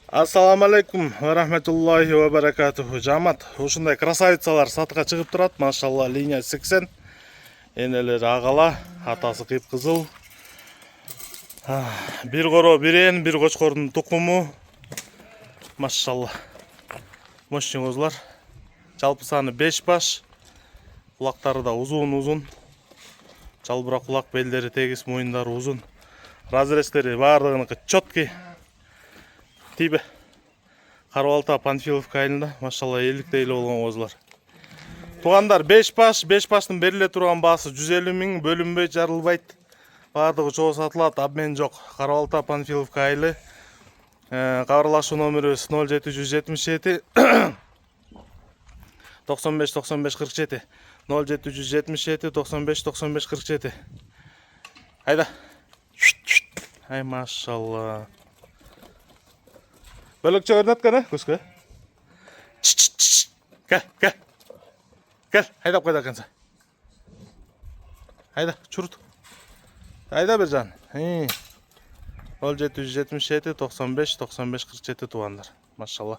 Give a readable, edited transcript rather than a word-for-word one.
Ассаламу алейкум ва рахматуллахи ва баракатуху. Жамат, ушундай красавицалар сатыга чыгып турат. Машалла, линия 80. Энелери агала, атасы кыпкызыл. Бир коро, бир эн, бир кочкордун тукуму. Машалла. Мощный козулар. Жалпы саны 5 баш. Кулактары да узун. Жалбыра кулак, белдери тегиз, мойындары узун. Разрестери бардыгыныкы чоткий. Тибе. Карабалта Панфиловка айылында, машалла, элдиктей эле болгон козулар. Тугандар 5 баш, 5 баштын бериле турган баасы 150 миң, бөлүнбөй жарылбайт. Бардыгы чогуу сатылат, обмен жок. Карабалта Панфиловка айылы. Кабарлашуу номерибиз 0777 95 95 47. 0777 95 95 47. Айда. Ай, машалла. Бөлөкчө өрнөткөн, көскө. Кел, айдап койду экенсиң. Айда, чурут. Айда бер жан. 0777 95 95 47 тугандар. Машалла.